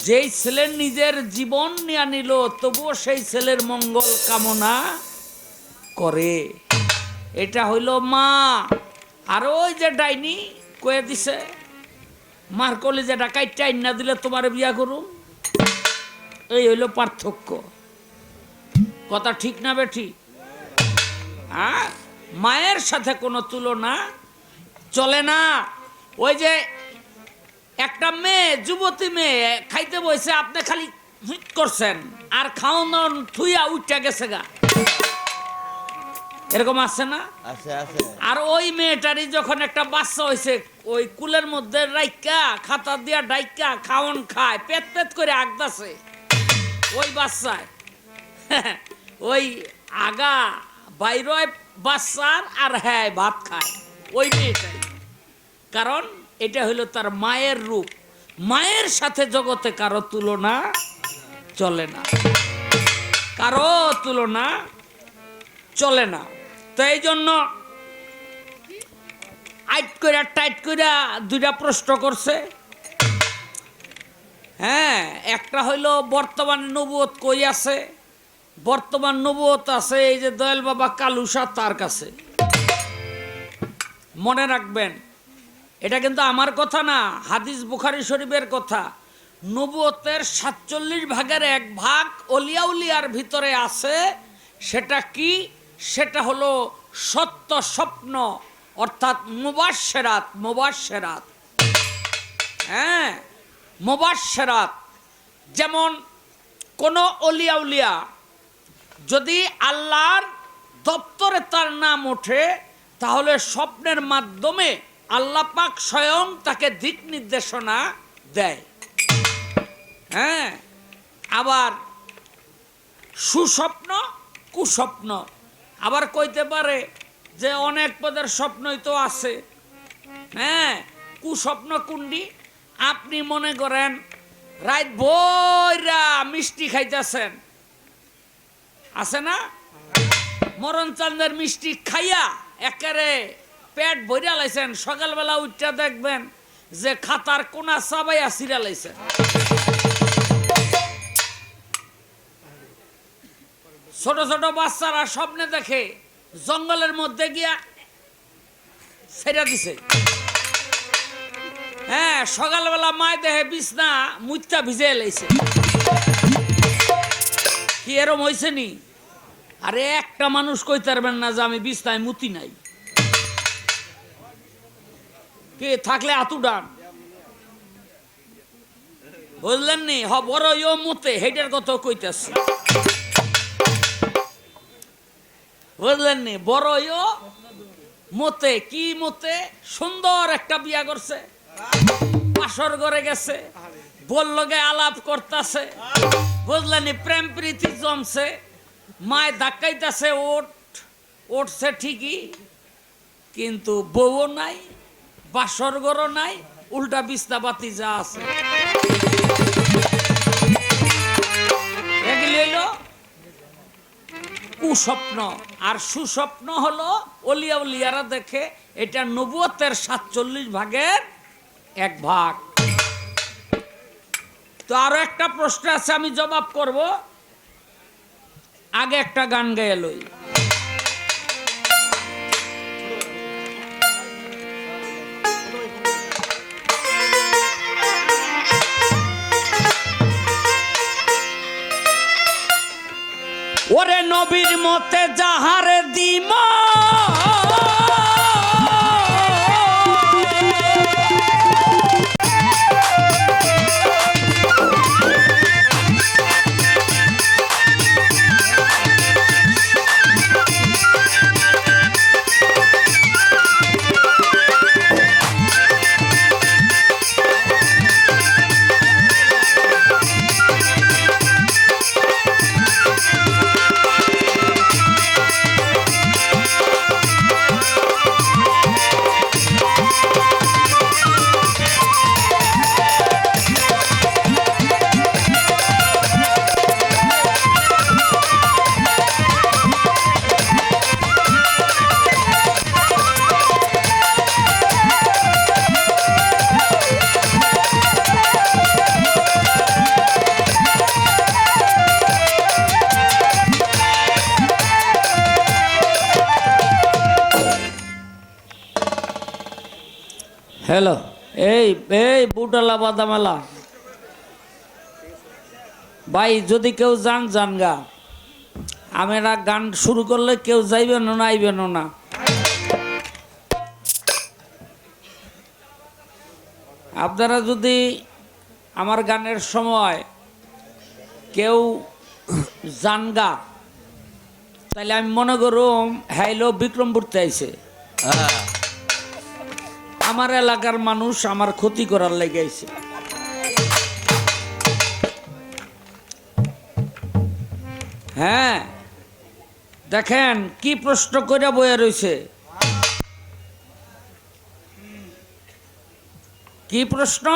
যেই ছেলে নিজের জীবন নিয়ে নিল তবুও সেই ছেলের মঙ্গল কামনা করে। এটা হইল মা। আর ওই যে ডাইনি কয়ে দিছে মার কলিজাটা কাইটা না দিলে তোমার বিয়া করুম। এই হইল পার্থক্য। কথা ঠিক না বেঠি? হ্যাঁ, মায়ের সাথে কোনো তুলনা চলে না। ওই যে একটা মেয়ে, যুবতী মেয়ে খাইতে বসে, আপনি খালি হিট করছেন আর খাওয়ান থুইয়া উঠা গেছে গা, এরকম আছে না? আর ওই মেয়েটারই যখন একটা বাচ্চা হয়েছে, ওই কুলের মধ্যে রাইকা খাতা দিয়া ডাইকা খাওয়ান খায়, পেট পেট করে আগদাছে ওই বাচ্চায়। ওই আগা বাইরে বাচ্চার আর হ্যাঁ ভাত খায় ওই মেয়েটাই। কারণ এটা হইল তার মায়ের রূপ। মায়ের সাথে জগতে কারো তুলনা চলে না, কারো তুলনা চলে না। তো এই জন্য আইট কইরা টাইট কইরা দুইটা প্রশ্ন করছে। হ্যাঁ, একটা হইল বর্তমান নবুয়ত কই আছে। বর্তমান নবুয়ত আছে এই যে দয়াল বাবা কালুসা তার কাছে। মনে রাখবেন, এটা কিন্তু আমার কথা না, হাদিস বুখারী শরীফের কথা। নবুয়তের 47 ভাগের 1 ভাগ অলিয়া উলিয়ার ভিতরে আছে। সেটা কি? সেটা হলো সত্য স্বপ্ন, অর্থাৎ মুবাশশিরাত। মুবাশশিরাত, হ্যাঁ, মুবাশশিরাত। যেমন কোন অলিয়া উলিয়া যদি আল্লাহর দপ্তরে তার নাম ওঠে, তাহলে স্বপ্নের মাধ্যমে আল্লাহ পাক স্বয়ং তাকে দিক নির্দেশনা দেয়। হ্যাঁ, আবার সুস্বপ্ন, কুস্বপ্ন। আবার কইতে পারে যে অনেক পদের স্বপ্নই তো আছে। হ্যাঁ, কুস্বপ্ন কুন্ডি। আপনি মনে করেন রাত বইরা মিষ্টি খাইতেছেন, আছে না? মরণ চাঁদের মিষ্টি খাইয়া একেবারে পেট ভরিয়া লাইছেন, সকালবেলা উঠটা দেখবেন যে খাতার কোনা চাবাইয়া ছিঁড়া লাইছেন। ছোট ছোট বাচ্চারা স্বপ্নে দেখে জঙ্গলের মধ্যে গিয়া ছেড়া দিছে। হ্যাঁ, সকালবেলা মায় দেখে বিছনা মুইতা ভিজে লাইছে। কি এরম হয়েছে নি? আরে একটা মানুষ কইতে পারবেন না যে আমি বিছনায় মুতি নাই। কে থাকলে আতু ডান, বুঝলেন নি? বড় ইও মুতে, হেটার কথা কইতেছি, বুঝলেন নি? বড় ইও মতে। কি মতে? সুন্দর একটা বিয়া করছে, পাশর ঘরে গেছে, বললগে আলাপ করতেছে, বুঝলেন নি? প্রেম প্রীতি জমছে, মায় ধাক্কাইতেছে, উঠছে ঠিকই, কিন্তু বউও নাই, বাসর ঘরও নাই, উল্টা বিছনা বাতি যা আছে। এগুলি হইল কুস্বপ্ন। আর সুস্বপ্ন হলো অলিয়া উলিয়ারা দেখে। এটা নবুয়তের 47 ভাগের 1 ভাগ। তো আরো একটা প্রশ্ন আছে, আমি জবাব করব। আগে একটা গান গায়ে লই। ওরে নবীর মতে যাহারে দিম, হ্যালো, এই এই বুটালা বাদামালা ভাই, যদি কেউ যান গা, আমরা গান শুরু করলে কেউ যাইবেন না, আইবেন না। আপনারা যদি আমার গানের সময় কেউ জানগা, তাহলে আমি মনে করুম হ্যাইলো বিক্রমপুরতে আইছে, আমার এলাকার মানুষ আমার ক্ষতি করার লেগে আইছে। হ্যাঁ, দেখেন কি প্রশ্ন করে বয়ে রয়েছে, কি প্রশ্ন,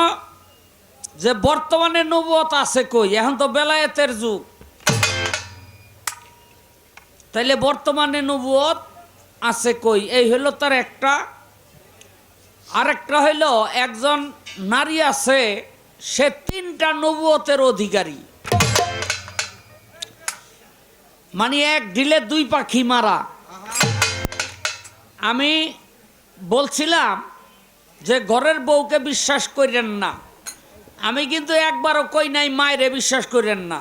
যে বর্তমানে নবুয়ত আছে কই? এখন তো বেলায়েতের যুগ, তাইলে বর্তমানে নবুয়ত আছে কই? এই হইল তার একটা। আরেকটা হইল, একজন নারী আছে, সে 3টা নবুয়তের অধিকারী, মানে এক ঢিলে 2 পাখি মারা। আমি বলছিলাম যে ঘরের বউকে বিশ্বাস করেন না, আমি কিন্তু একবারও কই নাই মায়েরে বিশ্বাস করেন না।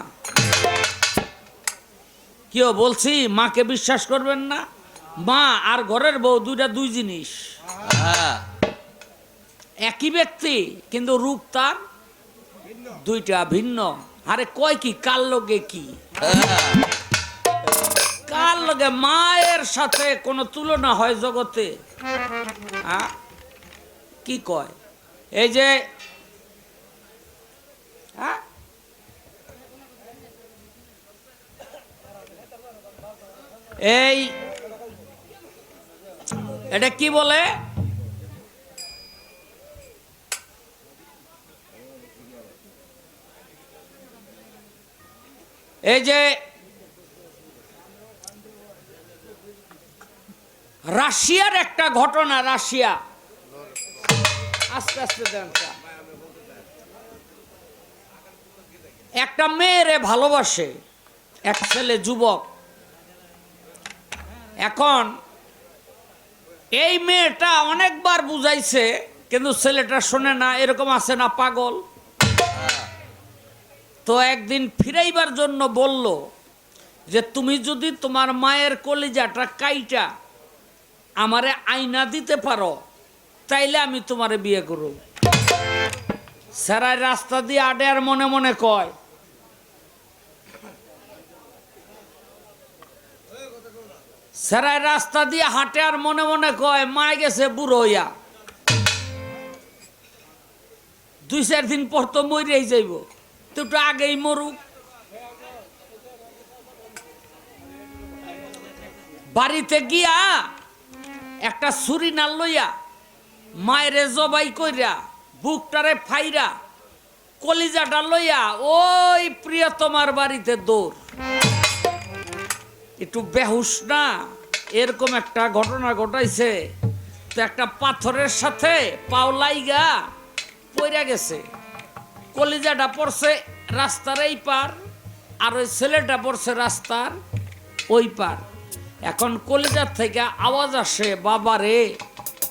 কেউ বলছি মাকে বিশ্বাস করবেন না? মা আর ঘরের বউ দুই জিনিস, একই ব্যক্তি কিন্তু রূপ তার 2টা ভিন্ন। আরে কয় কি, কার লগে কি, কার লগে মায়ের সাথে কোনো তুলনা হয় জগতে? কি কয়? এই যে এই এটা কি বলে, এই যে রাশিয়ার একটা ঘটনা, রাশিয়া, আস্তে আস্তে দেন, একটা মেয়েরে ভালোবাসে এক ছেলে, যুবক। এখন এই মেয়েটা অনেকবার বুঝাইছে, কিন্তু ছেলেটা শোনে না, এরকম আছে না পাগল। তো একদিন ফিরাইবার জন্য বলল যে তুমি যদি তোমার মায়ের কলিজাটা কাইটা আমারে আয়না দিতে পারো, তাইলে আমি তোমারে বিয়ে করব। সেরাই রাস্তা দিয়ে আডে আর মনে মনে কয়, সেরাই রাস্তা দিয়ে হাঁটে আর মনে মনে কয়, মায় গেছে বুড়ো হইয়া, 2-4 দিন পর তো মরেই যাইব, তো একটু আগেই মরুক। বাড়িতে গিয়া একটা ছুরি না লইয়া মায়েরে জবাই কইরা বুকটারে ফাইরা কলিজাটা লইয়া ওই প্রিয়তমার বাড়িতে দৌড়। একটু বেহুশ না, এরকম একটা ঘটনা ঘটাইছে। তো একটা পাথরের সাথে পাও লাইগা পইরা গেছে, কলিজাটা পড়ছে রাস্তার এই পার, আর ওই ছেলেটা পড়ছে রাস্তার ওই পার। এখন কলিজার থেকে আওয়াজ আসে, বাবা রে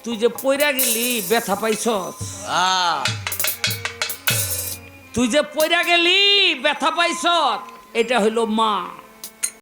তুই যে পইরা গেলি ব্যথা পাইছস, তুই যে পইরা গেলি ব্যথা পাইছস। এটা হইল মা।